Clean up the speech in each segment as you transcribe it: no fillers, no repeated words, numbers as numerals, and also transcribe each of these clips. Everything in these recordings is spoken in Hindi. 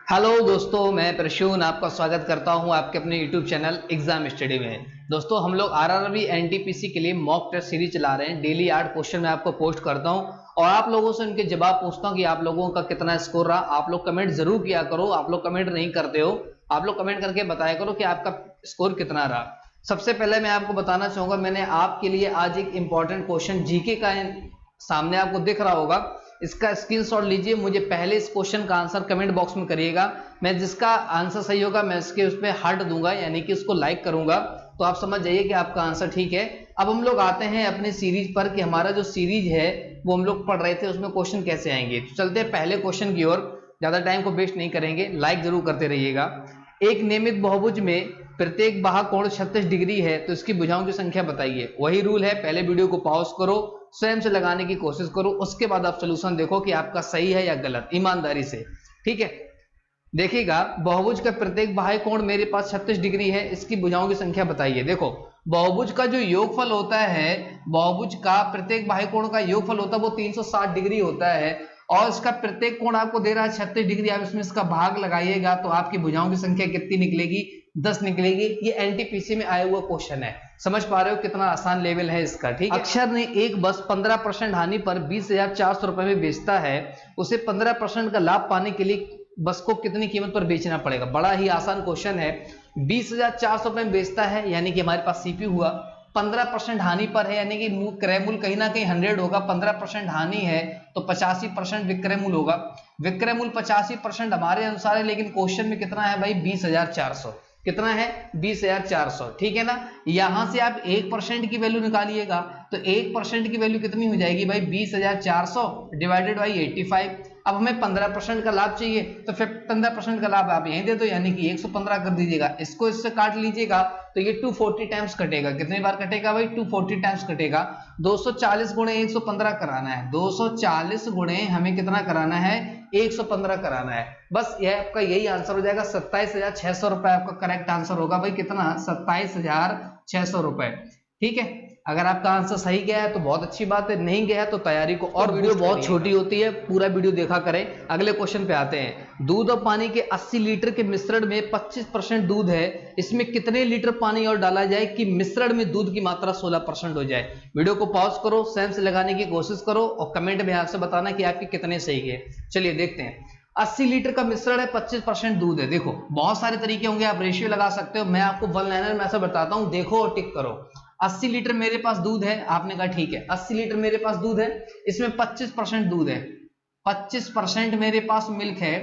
हेलो दोस्तों, मैं प्रसून आपका स्वागत करता हूं आपके अपने यूट्यूब चैनल एग्जाम स्टडी में। दोस्तों, हम लोग आरआरबी एनटीपीसी के लिए मॉक टेस्ट सीरीज चला रहे हैं। डेली 8 क्वेश्चन मैं आपको पोस्ट करता हूं और आप लोगों से उनके जवाब पूछता हूं कि आप लोगों का कितना स्कोर रहा। आप लोग कमेंट जरूर किया करो। आप लोग कमेंट नहीं करते हो, आप लोग कमेंट करके बताया करो कि आपका स्कोर कितना रहा। सबसे पहले मैं आपको बताना चाहूंगा, मैंने आपके लिए आज एक इंपॉर्टेंट क्वेश्चन जीके का सामने आपको दिख रहा होगा, इसका स्क्रीनशॉट लीजिए। मुझे पहले इस क्वेश्चन का आंसर कमेंट बॉक्स में करिएगा। मैं जिसका आंसर सही होगा मैं इसके उस पर हार्ट दूंगा, यानी कि उसको लाइक करूंगा, तो आप समझ जाइए कि आपका आंसर ठीक है। अब हम लोग आते हैं अपने सीरीज पर कि हमारा जो सीरीज है वो हम लोग पढ़ रहे थे, उसमें क्वेश्चन कैसे आएंगे। तो चलते हैं पहले क्वेश्चन की ओर। ज्यादा टाइम को वेस्ट नहीं करेंगे, लाइक जरूर करते रहिएगा। एक नियमित बहुभुज में प्रत्येक बाहु कोण 36 डिग्री है, तो इसकी भुजाओं की संख्या बताइए। वही रूल है, पहले वीडियो को पॉज करो, स्वयं से लगाने की कोशिश करो, उसके बाद आप सॉल्यूशन देखो कि आपका सही है या गलत, ईमानदारी से, ठीक है। देखिएगा, बहुभुज का प्रत्येक बाह्य कोण मेरे पास 36 डिग्री है, इसकी भुजाओं की संख्या बताइए। देखो, बहुभुज का जो योगफल होता है, बहुभुज का प्रत्येक बाह्य कोण का योगफल होता है वो 360 डिग्री होता है, और इसका प्रत्येक कोण आपको दे रहा है 36 डिग्री। आप इसमें इसका भाग लगाइएगा तो आपकी भुजाओं की संख्या कितनी निकलेगी? 10 निकलेगी। ये एनटीपीसी में आया हुआ क्वेश्चन है, समझ पा रहे हो कितना आसान लेवल है इसका, ठीक है। अक्षर ने एक बस 15% हानि पर 20,400 रुपए में बेचता है, उसे 15% का लाभ पाने के लिए बस को कितनी कीमत पर बेचना पड़ेगा? बड़ा ही आसान क्वेश्चन है। 20,400 रुपए में बेचता है, यानी कि हमारे पास सीपी हुआ। 15% हानि पर है, यानी कि क्रय मूल्य कहीं ना कहीं 100 होगा। 15% हानि है तो 85% विक्रय मूल्य होगा। विक्रय मूल्य 85% हमारे अनुसार है, लेकिन क्वेश्चन में कितना है भाई? 20,400। कितना है? 20,400, ठीक है ना। यहां से आप 1% की वैल्यू निकालिएगा तो 1% की वैल्यू कितनी हो जाएगी भाई? 20,400 डिवाइडेड बाई 85। अब हमें 15% का लाभ चाहिए, तो फिर 15% का लाभ आप यहीं दे दो, यानी कि 115 कर दीजिएगा। इसको इससे काट लीजिएगा तो ये 240 टाइम्स कटेगा। कितनी बार कटेगा भाई? 240 टाइम्स कटेगा। 240 गुणे 115 कराना है। 240 गुणे हमें कितना कराना है? 115 कराना है। बस यह आपका यही आंसर हो जाएगा। 27,600 रुपए आपका करेक्ट आंसर होगा भाई। कितना? 27,600 रुपए, ठीक है। अगर आपका आंसर सही गया है तो बहुत अच्छी बात है, नहीं गया है तो तैयारी को और वीडियो बहुत छोटी होती है, पूरा वीडियो देखा करें। अगले क्वेश्चन पे आते हैं। दूध और पानी के 80 लीटर के मिश्रण में 25% दूध है, इसमें कितने लीटर पानी और डाला जाए कि मिश्रण में दूध की मात्रा 16% हो जाए? वीडियो को पॉज करो, स्वयं से लगाने की कोशिश करो और कमेंट में आपसे बताना कि आपके कितने सही है। चलिए देखते हैं। 80 लीटर का मिश्रण है, 25% दूध है। देखो, बहुत सारे तरीके होंगे, आप रेशियो लगा सकते हो। मैं आपको वन लाइनर में ऐसा बताता हूं, देखो और टिक करो। 80 लीटर मेरे पास दूध है, आपने कहा ठीक है। 80 लीटर मेरे पास दूध है, इसमें 25% दूध है, 25% मेरे पास मिल्क है।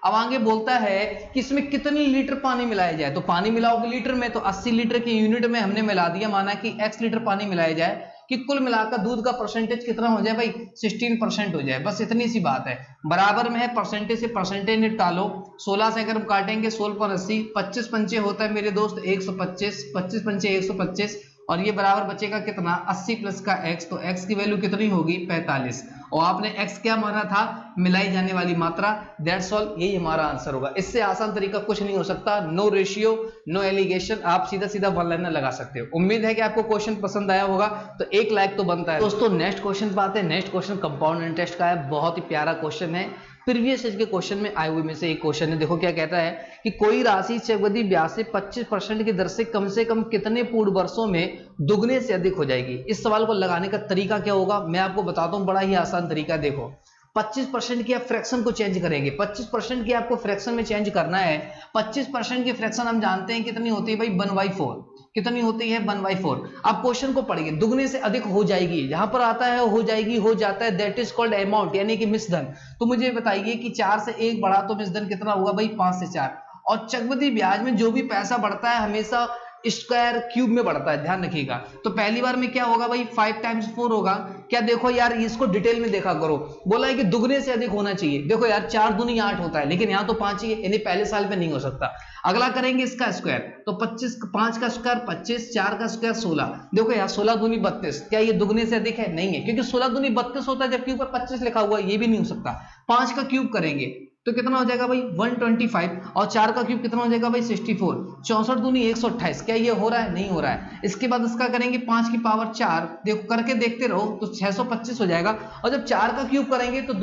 अब आगे बोलता है कि इसमें कितनी लीटर पानी मिलाया जाए, तो पानी मिलाओगे लीटर में, तो 80 लीटर की यूनिट में हमने मिला दिया, माना कि x लीटर पानी मिलाया जाए कि कुल मिलाकर दूध का परसेंटेज कितना हो जाए भाई? 16% हो जाए। बस इतनी सी बात है। बराबर में है, परसेंटेज से परसेंटेज निकालो। 16 से अगर हम काटेंगे 16 पर 80, 25 पंचे होता है मेरे दोस्त 125, 25 पंचे 125, और ये बराबर बचेगा कितना? 80 प्लस का x, तो x की वैल्यू कितनी होगी? 45। और आपने x क्या माना था? मिलाई जाने वाली मात्रा। दैट्स ऑल, यही हमारा आंसर होगा। इससे आसान तरीका कुछ नहीं हो सकता। नो रेशियो, नो एलिगेशन, आप सीधा सीधा वन लाइनर लगा सकते हो। उम्मीद है कि आपको क्वेश्चन पसंद आया होगा, तो एक लाइक तो बनता है। दोस्तों, नेक्स्ट क्वेश्चन पे आते हैं। नेक्स्ट क्वेश्चन कंपाउंड इंटरेस्ट का है, बहुत ही प्यारा क्वेश्चन है। प्रीवियस एज के क्वेश्चन में आए हुए में से एक क्वेश्चन है। देखो क्या कहता है कि कोई राशि चक्रवृद्धि ब्याज से 25% की दर से कम कितने पूर्ण वर्षों में दुगने से अधिक हो जाएगी? इस सवाल को लगाने का तरीका क्या होगा मैं आपको बताता हूं, बड़ा ही आसान तरीका। देखो, 25% की आप फ्रैक्शन को चेंज करेंगे। 25% की आपको फ्रैक्शन में चेंज करना है। 25% की फ्रैक्शन हम जानते हैं कितनी होती है भाई? 1/4। कितनी होती है? 1/4। आप क्वेश्चन को पढ़िए, दुगने से अधिक हो जाएगी, यहां पर आता है हो जाएगी, हो जाता है, दैट इज कॉल्ड अमाउंट, यानी कि मिश्रधन। तो मुझे बताइए कि 4 से 1 बढ़ा तो मिश्रधन कितना हुआ भाई? 5 से 4। और चक्रवृद्धि ब्याज में जो भी पैसा बढ़ता है हमेशा स्क्वायर क्यूब में बढ़ता है, ध्यान रखिएगा। तो पहली बार में क्या होगा भाई? 5 टाइम्स 4 होगा। क्या? देखो यार, इसको डिटेल में देखा करो। बोला है कि दुगने से अधिक होना चाहिए। देखो यार, 4 दूनी 8 होता है, लेकिन यहाँ तो 5 ही है, यानी पहले साल पे नहीं हो सकता। अगला करेंगे इसका स्क्वायर, तो 25, 5 का स्क्वायर 25, 4 का स्क्वायर 16। देखो यार, 16 दूनी 32, क्या ये दुगने से अधिक है? नहीं है, क्योंकि 16 दूनी 32 होता है, जबकि ऊपर 25 लिखा हुआ है, ये भी नहीं हो सकता। 5 का क्यूब करेंगे तो कितना हो जाएगा भाई? 125, और 4 का क्यूब कितना हो जाएगा भाई? 64। 64 दूनी 128, क्या ये हो रहा है? नहीं हो रहा है। इसके बाद इसका करेंगे 5 की पावर 4, देखो करके देखते रहो, तो 625 हो जाएगा। और जब 4 का क्यूब करेंगे तो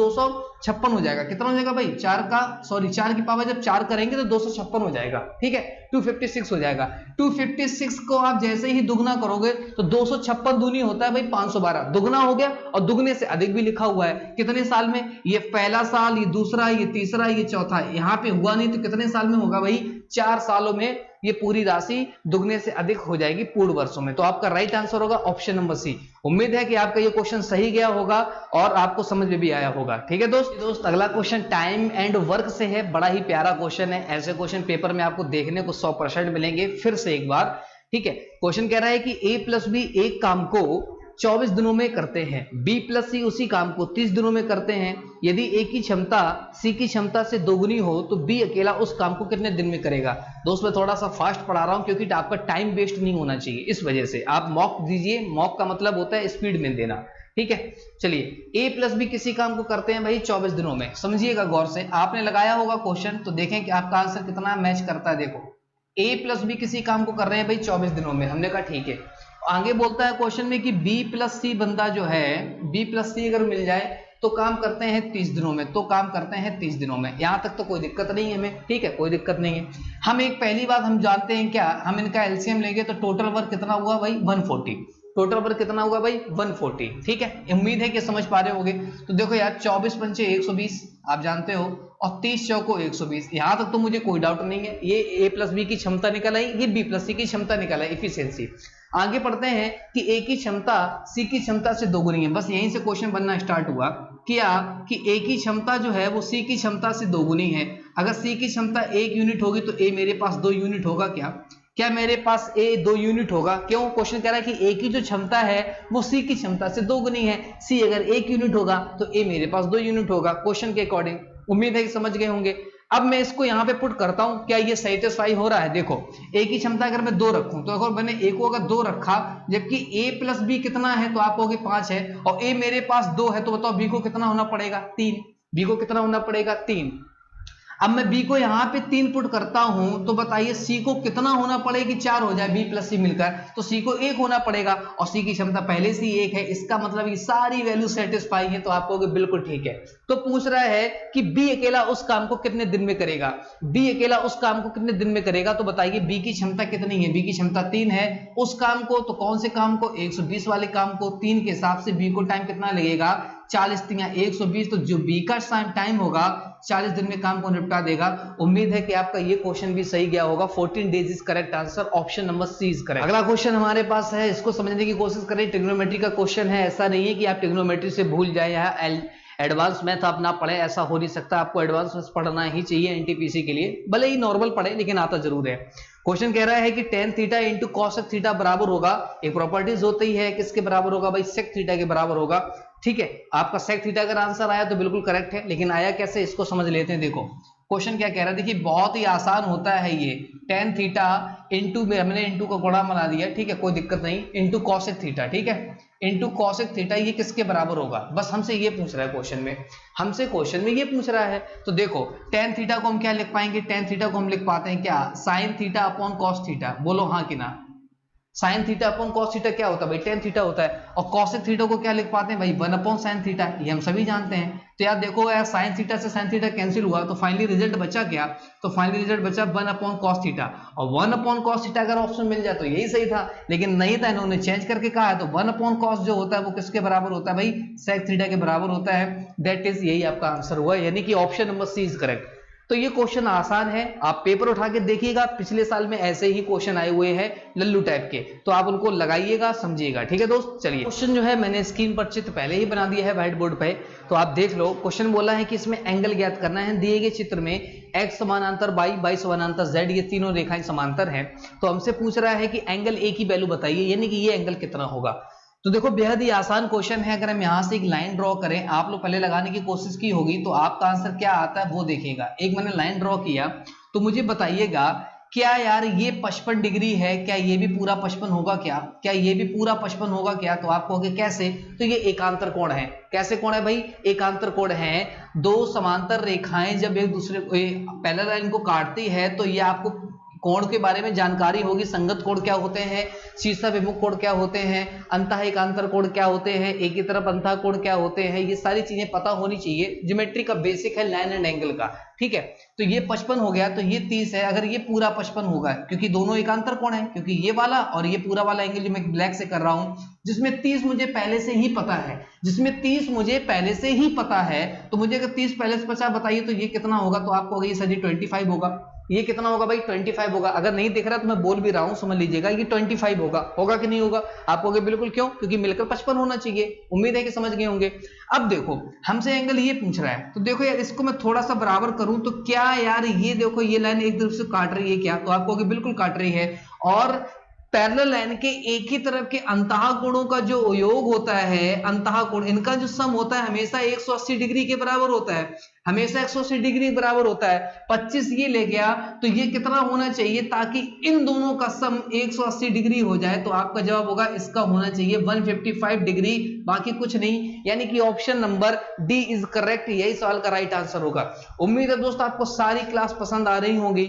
256 हो जाएगा। कितना हो जाएगा भाई, 4 की पावर जब 4 करेंगे तो 256 हो जाएगा, ठीक है, 256 हो जाएगा। 256 को आप जैसे ही दुगना करोगे तो 256 दूनी होता है भाई 512, दुगना हो गया और दुगने से अधिक भी लिखा हुआ है। कितने साल में, ये पहला साल, ये दूसरा, ये तीसरा, ये चौथा, यहाँ पे हुआ नहीं तो कितने साल में होगा भाई, 4 सालों में ये पूरी राशि दुगने से अधिक हो जाएगी पूर्ण वर्षों में। तो आपका राइट आंसर होगा ऑप्शन नंबर सी। उम्मीद है कि आपका ये क्वेश्चन सही गया होगा और आपको समझ में भी आया होगा। ठीक है दोस्त, अगला क्वेश्चन टाइम एंड वर्क से है, बड़ा ही प्यारा क्वेश्चन है। ऐसे क्वेश्चन पेपर में आपको देखने को 100% मिलेंगे। फिर से एक बार, ठीक है, क्वेश्चन कह रहा है कि a प्लस बी एक काम को 24 दिनों में करते हैं, b प्लस सी उसी काम को 30 दिनों में करते हैं। यदि a की क्षमता c की क्षमता से दोगुनी हो तो b अकेला उस काम को कितने दिन में करेगा। दोस्त मैं थोड़ा सा फास्ट पढ़ा रहा हूं क्योंकि आपका टाइम वेस्ट नहीं होना चाहिए, इस वजह से आप मॉक दीजिए। मॉक का मतलब होता है स्पीड में देना, ठीक है। चलिए a प्लस बी किसी काम को करते हैं भाई 24 दिनों में। समझिएगा गौर से, आपने लगाया होगा क्वेश्चन तो देखें कि आपका आंसर कितना मैच करता है। देखो a प्लस बी किसी काम को कर रहे हैं भाई 24 दिनों में, हमने कहा ठीक है। आगे बोलता है क्वेश्चन में कि b प्लस सी बंदा जो है, b प्लस सी अगर मिल जाए तो काम करते हैं 30 दिनों में, तो काम करते हैं 30 दिनों में। यहां तक तो कोई दिक्कत नहीं है हमें, ठीक है, कोई दिक्कत नहीं है। हम एक पहली बात हम जानते हैं क्या, हम इनका एलसीएम लेंगे तो टोटल वर्क कितना हुआ भाई 140, टोटल वर्क कितना हुआ भाई 140, ठीक है। उम्मीद है कि समझ पा रहे होगे। तो देखो यार 24 पंचे 120 आप जानते हो और 30 चौको 120, यहां तक तो मुझे कोई डाउट नहीं है। ये a प्लस बी की क्षमता निकल आई, ये b प्लस सी की क्षमता निकल आई, इफिशियंसी। आगे पढ़ते हैं कि a की क्षमता c की क्षमता से दोगुनी है। बस यहीं से क्वेश्चन बनना स्टार्ट हुआ क्या कि a की क्षमता जो है वो c की क्षमता से दोगुनी है। अगर c की क्षमता 1 यूनिट होगी तो a मेरे पास 2 यूनिट होगा। क्या मेरे पास a 2 यूनिट होगा? क्यों? क्वेश्चन कह रहा है कि a की जो क्षमता है वो c की क्षमता से दोगुनी है। c अगर 1 यूनिट होगा तो a मेरे पास 2 यूनिट होगा क्वेश्चन के अकॉर्डिंग। उम्मीद है कि समझ गए होंगे। अब मैं इसको यहाँ पे पुट करता हूं, क्या ये सेटिस्फाई हो रहा है? देखो a की क्षमता अगर मैं 2 रखूं तो अगर मैंने a को अगर 2 रखा, जबकि a प्लस बी कितना है तो आप कहोगे 5 है, और a मेरे पास 2 है, तो बताओ b को कितना होना पड़ेगा 3, b को कितना होना पड़ेगा 3। अब मैं b को यहाँ पे 3 पुट करता हूं तो बताइए c को कितना होना पड़ेगा, 4 हो जाए b प्लस सी मिलकर, तो c को 1 होना पड़ेगा और c की क्षमता पहले से ही 1 है। इसका मतलब ये सारी वैल्यू सेटिस्फाई है, तो आप कहोगे बिल्कुल ठीक है। तो पूछ रहा है कि b अकेला उस काम को कितने दिन में करेगा, b अकेला उस काम को कितने दिन में करेगा। तो बताइए b की क्षमता कितनी है, b की क्षमता 3 है। उस काम को, तो कौन से काम को, 120 वाले काम को। 3 के हिसाब से b को टाइम कितना लगेगा, 40 3 120, तो जो b का टाइम होगा 40 दिन में काम को निपटा देगा। उम्मीद है कि आपका ये क्वेश्चन भी सही गया होगा। 14 days is correct answer, option number C is correct. अगला क्वेश्चन हमारे पास है, इसको समझने की कोशिश करें। ट्रिग्नोमेट्री का क्वेश्चन है, ऐसा नहीं है कि आप ट्रिग्नोमेट्री से भूल जाए या एडवांस मैथ आप ना पढ़े, ऐसा हो नहीं सकता। आपको एडवांस मैथ पढ़ना ही चाहिए एनटीपीसी के लिए, भले ही नॉर्मल पढ़े लेकिन आता जरूर है। क्वेश्चन कह रहा है कि tan theta into cosec theta बराबर होगा, एक प्रॉपर्टीज होती है, किसके बराबर होगा भाई, सेक थीटा के बराबर होगा। ठीक है, आपका सेक थीटा अगर आंसर आया तो बिल्कुल करेक्ट है, लेकिन आया कैसे इसको समझ लेते हैं। देखो क्वेश्चन क्या कह रहा है, देखिए बहुत ही आसान होता है ये। tan थीटा इंटू में हमने इंटू का गुणा बना दिया, ठीक है, कोई दिक्कत नहीं, इंटू कॉसेक थीटा, ठीक है, इंटू कॉसेक थीटा, ये किसके बराबर होगा, बस हमसे ये पूछ रहा है क्वेश्चन में, हमसे क्वेश्चन में ये पूछ रहा है। तो देखो tan थीटा को हम क्या लिख पाएंगे, tan थीटा को हम लिख पाते हैं क्या, sine theta upon cos theta. बोलो हाँ कि ना, sine theta upon cos theta क्या होता है भाई, tan थीटा होता है। और कॉसेक थीटा को क्या लिख पाते हैं भाई, 1 अपॉन साइन थीटा, ये हम सभी जानते हैं। तो यार देखो यार, साइन थीटा से साइन थीटा कैंसिल हुआ तो फाइनली रिजल्ट बचा क्या, तो फाइनली रिजल्ट बचा 1 अपॉन कॉस थीटा। और 1 अपॉन कॉस थीटा अगर ऑप्शन मिल जाए तो यही सही था, लेकिन नहीं था, इन्होंने चेंज करके कहा है। तो 1 अपॉन कॉस जो होता है वो किसके बराबर होता है भाई, सेक थीटा के बराबर होता है। दैट इज, यही आपका आंसर हुआ, यानी कि option number C is correct. तो ये क्वेश्चन आसान है, आप पेपर उठा के देखिएगा, पिछले साल में ऐसे ही क्वेश्चन आए हुए हैं लल्लू टाइप के, तो आप उनको लगाइएगा, समझिएगा। ठीक है दोस्त, चलिए क्वेश्चन जो है मैंने स्क्रीन पर चित्र पहले ही बना दिया है व्हाइट बोर्ड पे, तो आप देख लो। क्वेश्चन बोला है कि इसमें एंगल ज्ञात करना है। दिए गए चित्र में x समानांतर y समानांतर z, ये तीनों रेखाएं समांतर हैं। तो हमसे पूछ रहा है कि एंगल a की वैल्यू बताइए, यानी कि ये एंगल कितना होगा। तो देखो बेहद ही आसान क्वेश्चन है। अगर हम यहाँ से एक लाइन ड्रॉ करें, आप लोग पहले लगाने की कोशिश की होगी, तो आपका आंसर क्या आता है वो देखिएगा। एक मैंने लाइन ड्रॉ किया, तो मुझे बताइएगा क्या यार ये 55 डिग्री है, क्या ये भी पूरा 55 होगा, क्या ये भी पूरा 55 होगा क्या। तो आप कहोगे कैसे, तो ये एकांतर कोण है। कैसे कोण है भाई, एकांतर कोण है। दो समांतर रेखाएं जब एक दूसरे को पैरेलल लाइन को काटती है तो ये आपको कोण के बारे में जानकारी होगी, संगत कोण क्या होते हैं, शीर्षाभिमुख कोण क्या होते हैं, अंतः एकांतर कोण क्या होते हैं, एक ही तरफ अंतः कोण क्या होते हैं, ये सारी चीजें पता होनी चाहिए। ज्योमेट्री का बेसिक है लाइन एंड एंगल का, ठीक है। तो ये 55 हो गया, तो ये 30 है। अगर ये पूरा 55 होगा, क्योंकि दोनों एकांतर कोण है, क्योंकि ये वाला और ये पूरा वाला एंगल जो मैं ब्लैक से कर रहा हूं, जिसमें 30 मुझे पहले से ही पता है, जिसमें 30 मुझे पहले से ही पता है, तो मुझे अगर 30 पहले से 50 बताइए तो ये कितना होगा, तो आपको ये सर जी 25 होगा। ये कितना होगा भाई 25 होगा। अगर नहीं दिख रहा तो मैं बोल भी रहा हूं, समझ लीजिएगा, ये 25 होगा। होगा कि नहीं होगा? आप कहोगे बिल्कुल, क्यों? क्योंकि मिलकर 55 होना चाहिए। उम्मीद है कि समझ गए होंगे। अब देखो हमसे एंगल ये पूछ रहा है, तो देखो यार इसको मैं थोड़ा सा बराबर करूं तो क्या यार, ये देखो ये लाइन एक तरफ से काट रही है क्या, तो आप कहोगे बिल्कुल काट रही है। और पैरेलल लाइन के एक ही तरफ के अंतः कोणों का जो योग होता है, अंतः कोण, इनका जो सम होता है हमेशा 180 डिग्री के बराबर होता है, हमेशा 180 डिग्री बराबर होता है। 25 ये ले गया तो ये कितना होना चाहिए ताकि इन दोनों का सम 180 डिग्री हो जाए, तो आपका जवाब होगा इसका होना चाहिए 155 डिग्री, बाकी कुछ नहीं। यानी कि option number D is correct, यही सवाल का राइट आंसर होगा। उम्मीद है दोस्तों आपको सारी क्लास पसंद आ रही होंगी।